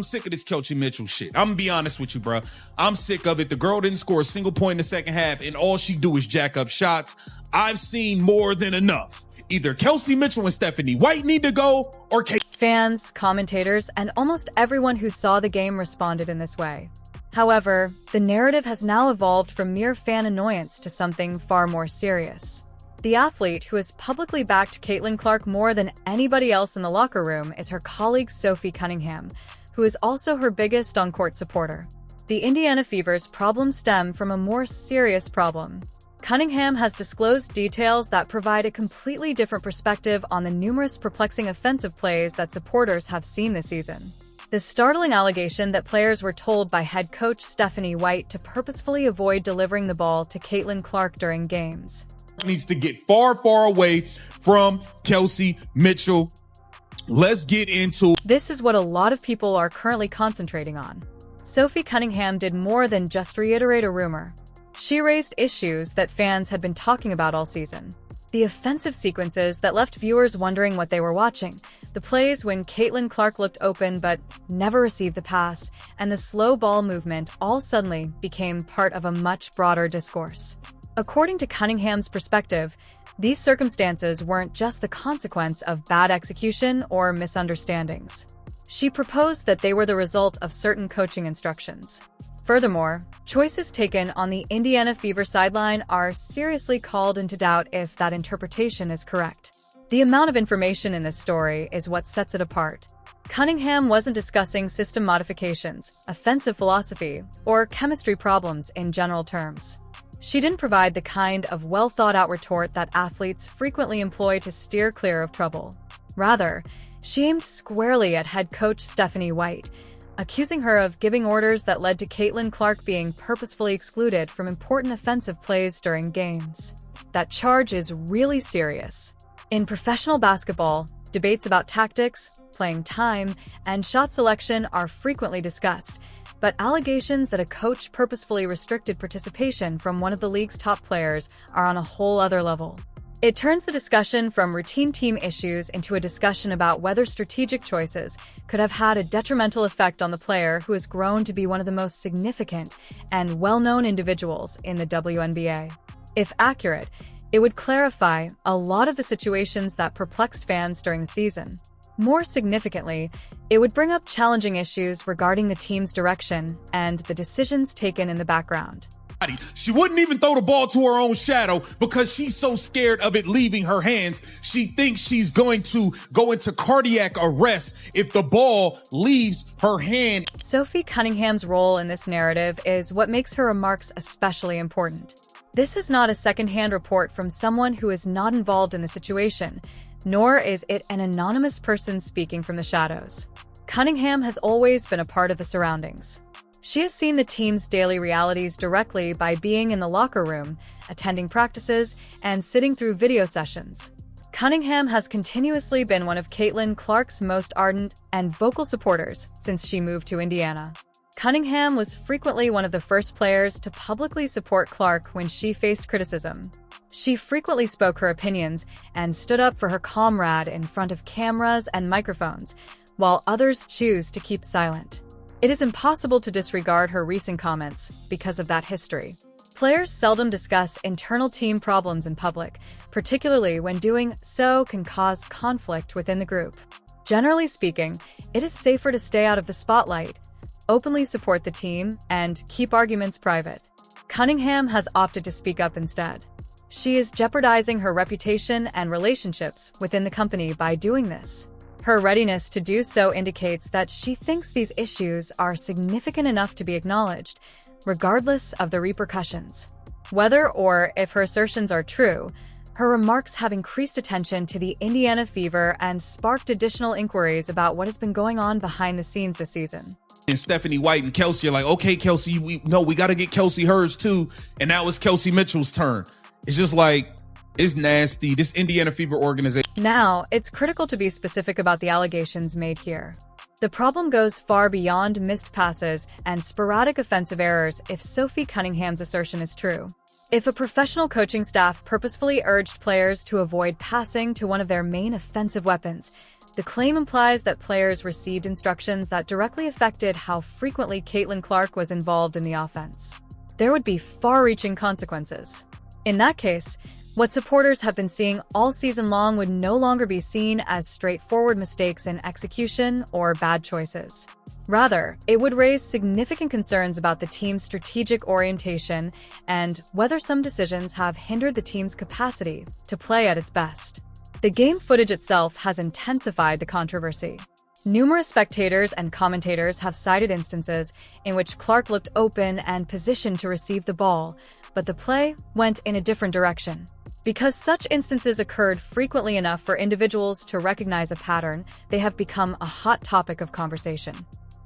I'm sick of this Kelsey Mitchell shit. I'm gonna be honest with you, bro. I'm sick of it. The girl didn't score a single point in the second half, and all she do is jack up shots. I've seen more than enough. Either Kelsey Mitchell and Stephanie White need to go, or Fans, commentators, and almost everyone who saw the game responded in this way. However, the narrative has now evolved from mere fan annoyance to something far more serious. The athlete who has publicly backed Caitlin Clark more than anybody else in the locker room is her colleague Sophie Cunningham, who is also her biggest on-court supporter. The Indiana Fever's problems stem from a more serious problem. Cunningham has disclosed details that provide a completely different perspective on the numerous perplexing offensive plays that supporters have seen this season. The startling allegation that players were told by head coach Stephanie White to purposefully avoid delivering the ball to Caitlin Clark during games. Needs to get far, far away from Kelsey Mitchell. Let's get into This is what a lot of people are currently concentrating on. Sophie Cunningham did more than just reiterate a rumor. She raised issues that fans had been talking about all season. The offensive sequences that left viewers wondering what they were watching, the plays when Caitlin Clark looked open but never received the pass, and the slow ball movement all suddenly became part of a much broader discourse. According to Cunningham's perspective, these circumstances weren't just the consequence of bad execution or misunderstandings. She proposed that they were the result of certain coaching instructions. Furthermore, choices taken on the Indiana Fever sideline are seriously called into doubt if that interpretation is correct. The amount of information in this story is what sets it apart. Cunningham wasn't discussing system modifications, offensive philosophy, or chemistry problems in general terms. She didn't provide the kind of well-thought-out retort that athletes frequently employ to steer clear of trouble. Rather, she aimed squarely at head coach Stephanie White, accusing her of giving orders that led to Caitlin Clark being purposefully excluded from important offensive plays during games. That charge is really serious. In professional basketball, debates about tactics, playing time, and shot selection are frequently discussed, but allegations that a coach purposefully restricted participation from one of the league's top players are on a whole other level. It turns the discussion from routine team issues into a discussion about whether strategic choices could have had a detrimental effect on the player who has grown to be one of the most significant and well-known individuals in the WNBA. If accurate, it would clarify a lot of the situations that perplexed fans during the season. More significantly, it would bring up challenging issues regarding the team's direction and the decisions taken in the background. She wouldn't even throw the ball to her own shadow because she's so scared of it leaving her hands. She thinks she's going to go into cardiac arrest if the ball leaves her hand. Sophie Cunningham's role in this narrative is what makes her remarks especially important. This is not a second-hand report from someone who is not involved in the situation, nor is it an anonymous person speaking from the shadows. Cunningham has always been a part of the surroundings. She has seen the team's daily realities directly by being in the locker room, attending practices, and sitting through video sessions. Cunningham has continuously been one of Caitlin Clark's most ardent and vocal supporters since she moved to Indiana. Cunningham was frequently one of the first players to publicly support Clark when she faced criticism. She frequently spoke her opinions and stood up for her comrade in front of cameras and microphones, while others choose to keep silent. It is impossible to disregard her recent comments because of that history. Players seldom discuss internal team problems in public, particularly when doing so can cause conflict within the group. Generally speaking, it is safer to stay out of the spotlight, openly support the team, and keep arguments private. Cunningham has opted to speak up instead. She is jeopardizing her reputation and relationships within the company by doing this. Her readiness to do so indicates that she thinks these issues are significant enough to be acknowledged, regardless of the repercussions. Whether or if her assertions are true, her remarks have increased attention to the Indiana Fever and sparked additional inquiries about what has been going on behind the scenes this season. And Stephanie White and Kelsey are like, okay, Kelsey, we got to get Kelsey hers too. And now it's Kelsey Mitchell's turn. It's just like, it's nasty. This Indiana Fever organization. Now, it's critical to be specific about the allegations made here. The problem goes far beyond missed passes and sporadic offensive errors if Sophie Cunningham's assertion is true. If a professional coaching staff purposefully urged players to avoid passing to one of their main offensive weapons, The claim implies that players received instructions that directly affected how frequently Caitlin Clark was involved in the offense. There would be far-reaching consequences. In that case, what supporters have been seeing all season long would no longer be seen as straightforward mistakes in execution or bad choices. Rather, it would raise significant concerns about the team's strategic orientation and whether some decisions have hindered the team's capacity to play at its best. The game footage itself has intensified the controversy. Numerous spectators and commentators have cited instances in which Clark looked open and positioned to receive the ball, but the play went in a different direction. Because such instances occurred frequently enough for individuals to recognize a pattern, they have become a hot topic of conversation.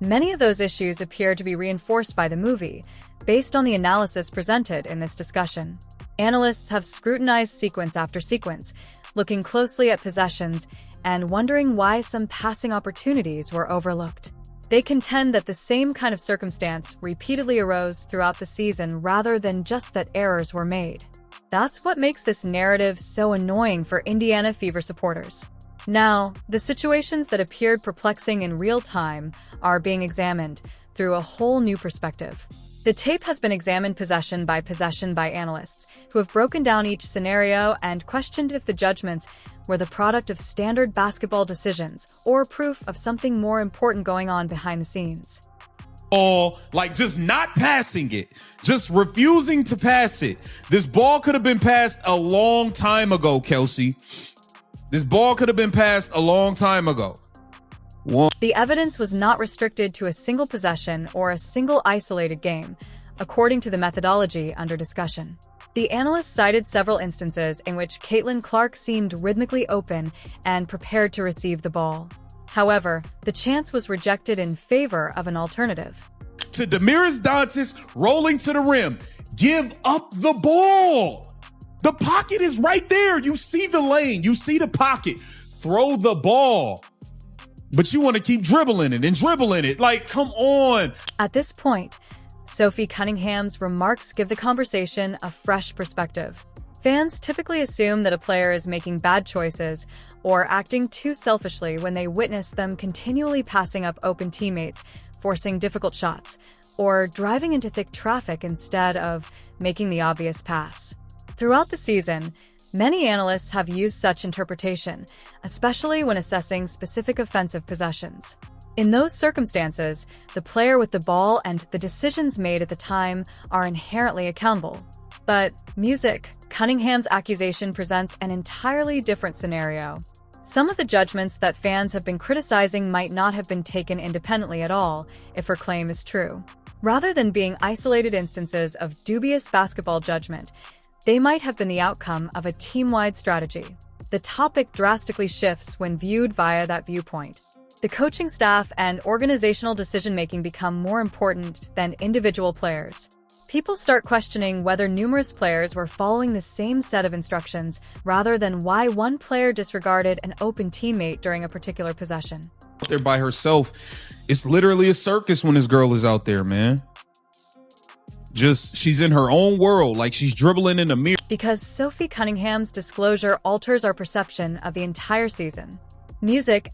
Many of those issues appear to be reinforced by the movie, based on the analysis presented in this discussion. Analysts have scrutinized sequence after sequence, looking closely at possessions and wondering why some passing opportunities were overlooked. They contend that the same kind of circumstance repeatedly arose throughout the season rather than just that errors were made. That's what makes this narrative so annoying for Indiana Fever supporters. Now, the situations that appeared perplexing in real time are being examined through a whole new perspective. The tape has been examined possession by analysts, who have broken down each scenario and questioned if the judgments were the product of standard basketball decisions or proof of something more important going on behind the scenes. Like just not passing it, just refusing to pass it. This ball could have been passed a long time ago, Kelsey. This ball could have been passed a long time ago. The evidence was not restricted to a single possession or a single isolated game, according to the methodology under discussion. The analysts cited several instances in which Caitlin Clark seemed rhythmically open and prepared to receive the ball. However, the chance was rejected in favor of an alternative. To Damiris Dantas rolling to the rim. Give up the ball. The pocket is right there. You see the lane. You see the pocket. Throw the ball. But you want to keep dribbling it and dribbling it. Like, come on. At this point, Sophie Cunningham's remarks give the conversation a fresh perspective. Fans typically assume that a player is making bad choices or acting too selfishly when they witness them continually passing up open teammates, forcing difficult shots, or driving into thick traffic instead of making the obvious pass. Throughout the season, many analysts have used such interpretation, especially when assessing specific offensive possessions. In those circumstances, the player with the ball and the decisions made at the time are inherently accountable. But Cunningham's accusation presents an entirely different scenario. Some of the judgments that fans have been criticizing might not have been taken independently at all, if her claim is true. Rather than being isolated instances of dubious basketball judgment, they might have been the outcome of a team-wide strategy. The topic drastically shifts when viewed via that viewpoint. The coaching staff and organizational decision-making become more important than individual players. People start questioning whether numerous players were following the same set of instructions rather than why one player disregarded an open teammate during a particular possession. Out there by herself. It's literally a circus when this girl is out there, man. She's in her own world, like she's dribbling in a mirror. Because Sophie Cunningham's disclosure alters our perception of the entire season.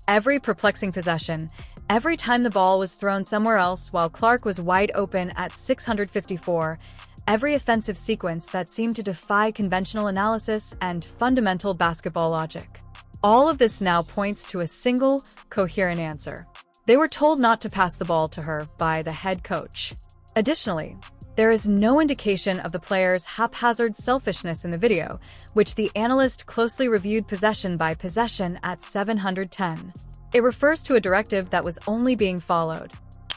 Every perplexing possession, every time the ball was thrown somewhere else while Clark was wide open at 654, every offensive sequence that seemed to defy conventional analysis and fundamental basketball logic. All of this now points to a single, coherent answer. They were told not to pass the ball to her by the head coach. Additionally, there is no indication of the player's haphazard selfishness in the video, which the analyst closely reviewed possession by possession at 710. It refers to a directive that was only being followed.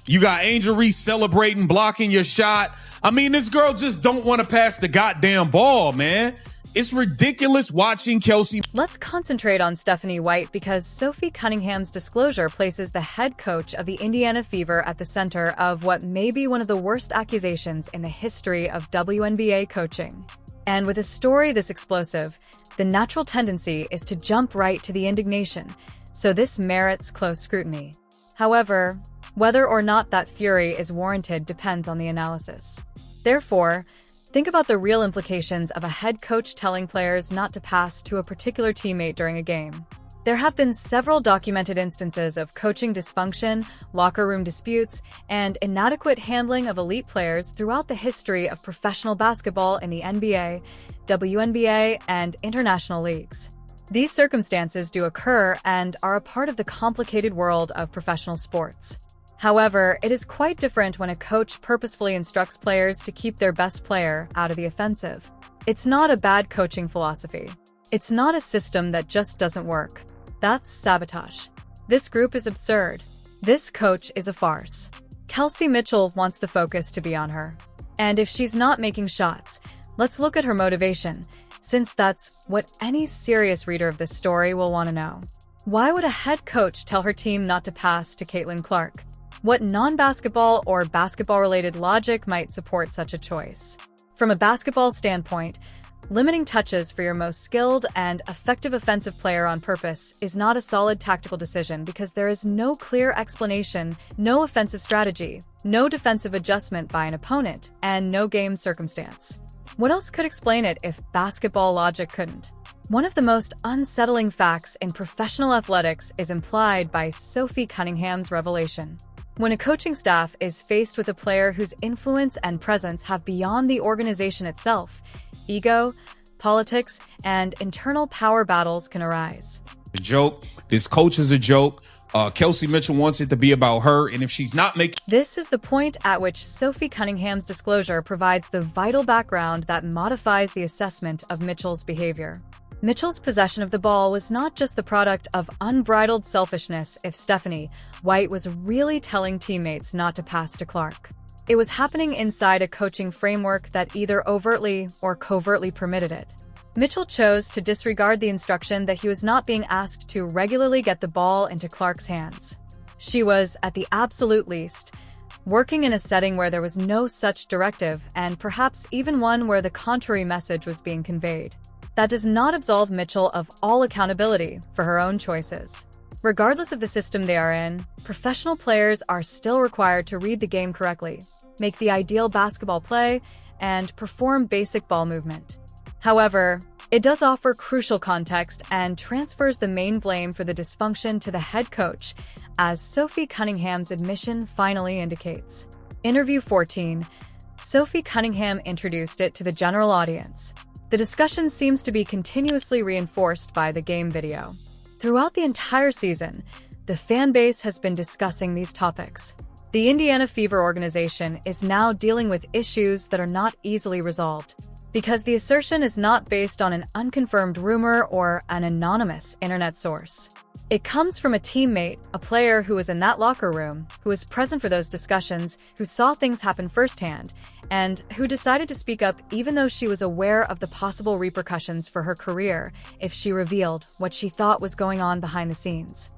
You got Angel Reese celebrating, blocking your shot. I mean, this girl just don't want to pass the goddamn ball, man. It's ridiculous watching Kelsey. Let's concentrate on Stephanie White because Sophie Cunningham's disclosure places the head coach of the Indiana Fever at the center of what may be one of the worst accusations in the history of WNBA coaching. And with a story this explosive, the natural tendency is to jump right to the indignation, so this merits close scrutiny. However, whether or not that fury is warranted depends on the analysis. Therefore, think about the real implications of a head coach telling players not to pass to a particular teammate during a game. There have been several documented instances of coaching dysfunction, locker room disputes, and inadequate handling of elite players throughout the history of professional basketball in the NBA, WNBA, and international leagues. These circumstances do occur and are a part of the complicated world of professional sports. However, it is quite different when a coach purposefully instructs players to keep their best player out of the offensive. It's not a bad coaching philosophy. It's not a system that just doesn't work. That's sabotage. This group is absurd. This coach is a farce. Kelsey Mitchell wants the focus to be on her. And if she's not making shots, let's look at her motivation, since that's what any serious reader of this story will want to know. Why would a head coach tell her team not to pass to Caitlin Clark? What non-basketball or basketball-related logic might support such a choice? From a basketball standpoint, limiting touches for your most skilled and effective offensive player on purpose is not a solid tactical decision because there is no clear explanation, no offensive strategy, no defensive adjustment by an opponent, and no game circumstance. What else could explain it if basketball logic couldn't? One of the most unsettling facts in professional athletics is implied by Sophie Cunningham's revelation. When a coaching staff is faced with a player whose influence and presence have beyond the organization itself, ego, politics, and internal power battles can arise. A joke. This coach is a joke. Kelsey Mitchell wants it to be about her, and if she's not making... This is the point at which Sophie Cunningham's disclosure provides the vital background that modifies the assessment of Mitchell's behavior. Mitchell's possession of the ball was not just the product of unbridled selfishness if Stephanie White was really telling teammates not to pass to Clark. It was happening inside a coaching framework that either overtly or covertly permitted it. Mitchell chose to disregard the instruction that he was not being asked to regularly get the ball into Clark's hands. She was, at the absolute least, working in a setting where there was no such directive and perhaps even one where the contrary message was being conveyed. That does not absolve Mitchell of all accountability for her own choices. Regardless of the system they are in, professional players are still required to read the game correctly, make the ideal basketball play, and perform basic ball movement. However, it does offer crucial context and transfers the main blame for the dysfunction to the head coach, as Sophie Cunningham's admission finally indicates. Interview 14. Sophie Cunningham introduced it to the general audience. The discussion seems to be continuously reinforced by the game video. Throughout the entire season, the fan base has been discussing these topics. The Indiana Fever organization is now dealing with issues that are not easily resolved, because the assertion is not based on an unconfirmed rumor or an anonymous internet source. It comes from a teammate, a player who was in that locker room, who was present for those discussions, who saw things happen firsthand, and who decided to speak up even though she was aware of the possible repercussions for her career if she revealed what she thought was going on behind the scenes.